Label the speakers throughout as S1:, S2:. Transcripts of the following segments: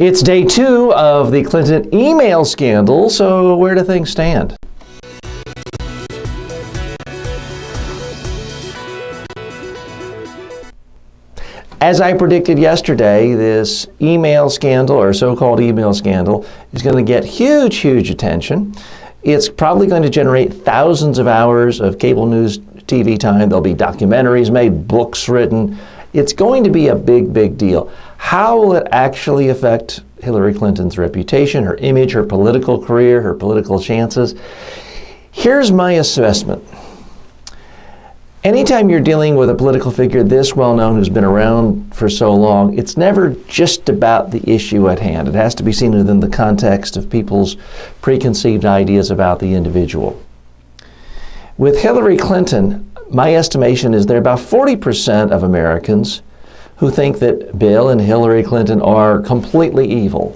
S1: It's day 2 of the Clinton email scandal, so where do things stand? As I predicted yesterday, this email scandal, or so-called email scandal, is going to get huge, huge attention. It's probably going to generate thousands of hours of cable news TV time. There'll be documentaries made, books written. It's going to be a big, big deal. How will it actually affect Hillary Clinton's reputation, her image, her political career, her political chances? Here's my assessment. Anytime you're dealing with a political figure this well-known who's been around for so long, it's never just about the issue at hand. It has to be seen within the context of people's preconceived ideas about the individual. With Hillary Clinton, my estimation is there are about 40% of Americans who think that Bill and Hillary Clinton are completely evil.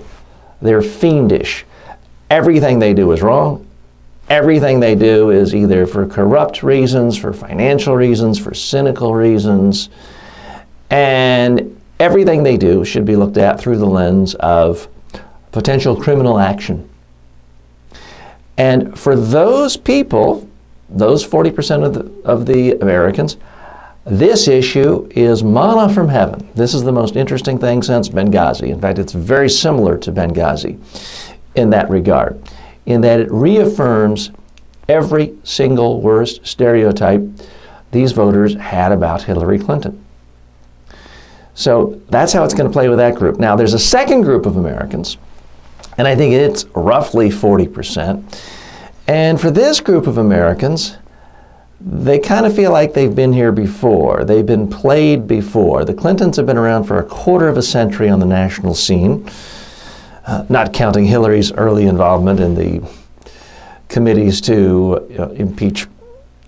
S1: They're fiendish. Everything they do is wrong. Everything they do is either for corrupt reasons, for financial reasons, for cynical reasons, and everything they do should be looked at through the lens of potential criminal action. And for those people, those 40% of the Americans, this issue is manna from heaven. This is the most interesting thing since Benghazi. In fact, it's very similar to Benghazi in that regard, in that it reaffirms every single worst stereotype these voters had about Hillary Clinton. So that's how it's going to play with that group. Now, there's a second group of Americans, and I think it's roughly 40%. And for this group of Americans, they kind of feel like they've been here before. They've been played before. The Clintons have been around for a quarter of a century on the national scene, not counting Hillary's early involvement in the committees to impeach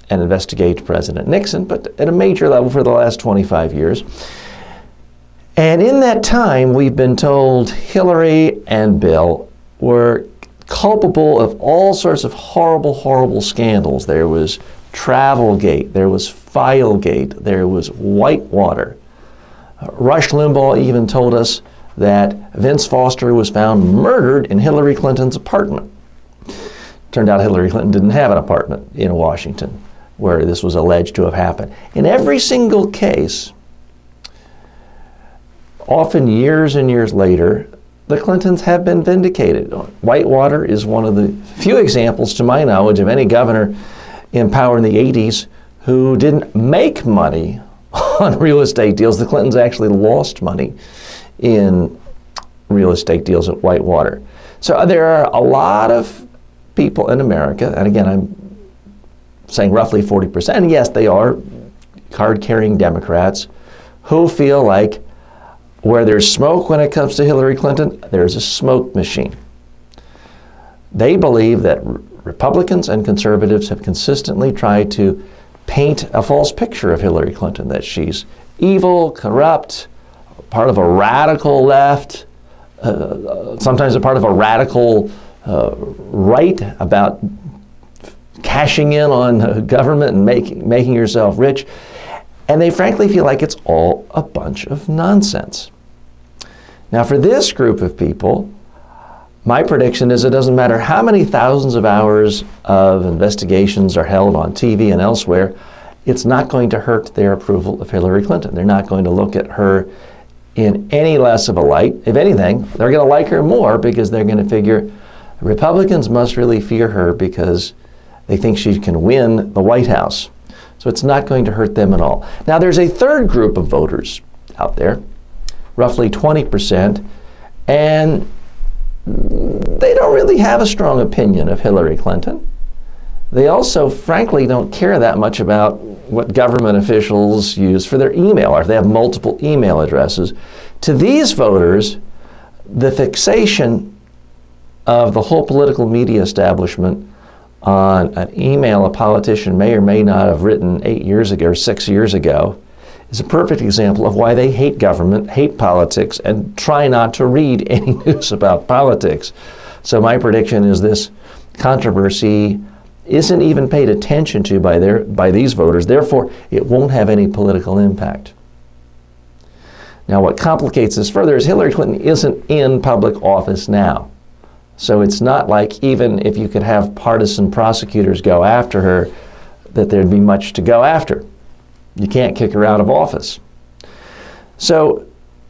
S1: and investigate President Nixon, but at a major level for the last 25 years. And in that time, we've been told Hillary and Bill were culpable of all sorts of horrible, horrible scandals. There was Travelgate, there was Filegate, there was Whitewater. Rush Limbaugh even told us that Vince Foster was found murdered in Hillary Clinton's apartment. Turned out Hillary Clinton didn't have an apartment in Washington where this was alleged to have happened. In every single case, often years and years later, the Clintons have been vindicated. Whitewater is one of the few examples, to my knowledge, of any governor in power in the 80s who didn't make money on real estate deals. The Clintons actually lost money in real estate deals at Whitewater. So there are a lot of people in America, and again, I'm saying roughly 40%, and yes, they are card-carrying Democrats, who feel like where there's smoke when it comes to Hillary Clinton, there's a smoke machine. They believe that Republicans and conservatives have consistently tried to paint a false picture of Hillary Clinton, that she's evil, corrupt, part of a radical left, sometimes a part of a radical right about cashing in on government and making yourself rich. And they frankly feel like it's all a bunch of nonsense. Now, for this group of people, my prediction is it doesn't matter how many thousands of hours of investigations are held on TV and elsewhere, it's not going to hurt their approval of Hillary Clinton. They're not going to look at her in any less of a light. If anything, they're going to like her more because they're going to figure Republicans must really fear her because they think she can win the White House. So it's not going to hurt them at all. Now, there's a third group of voters out there, roughly 20%, and they don't really have a strong opinion of Hillary Clinton. They also, frankly, don't care that much about what government officials use for their email, or if they have multiple email addresses. To these voters, the fixation of the whole political media establishment on an email a politician may or may not have written 8 years ago or 6 years ago is a perfect example of why they hate government, hate politics, and try not to read any news about politics. So my prediction is this controversy isn't even paid attention to by these voters. Therefore, it won't have any political impact. Now, what complicates this further is Hillary Clinton isn't in public office now. So it's not like even if you could have partisan prosecutors go after her, that there'd be much to go after. You can't kick her out of office. So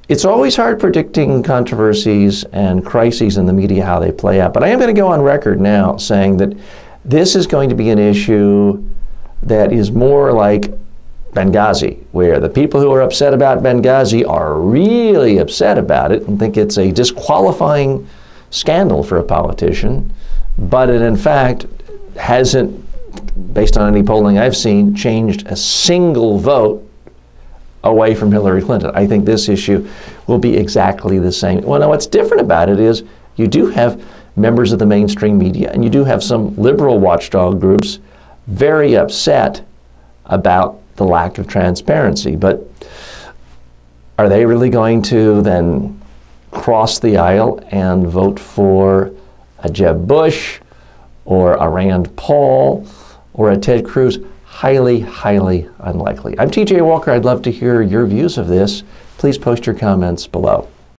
S1: it's always hard predicting controversies and crises in the media, how they play out. But I am going to go on record now saying that this is going to be an issue that is more like Benghazi, where the people who are upset about Benghazi are really upset about it and think it's a disqualifying scandal for a politician, but it in fact hasn't, based on any polling I've seen, changed a single vote away from Hillary Clinton. I think this issue will be exactly the same. Well, now what's different about it is you do have members of the mainstream media and you do have some liberal watchdog groups very upset about the lack of transparency. But are they really going to then cross the aisle and vote for a Jeb Bush or a Rand Paul or a Ted Cruz? Highly, highly unlikely. I'm TJ Walker. I'd love to hear your views of this. Please post your comments below.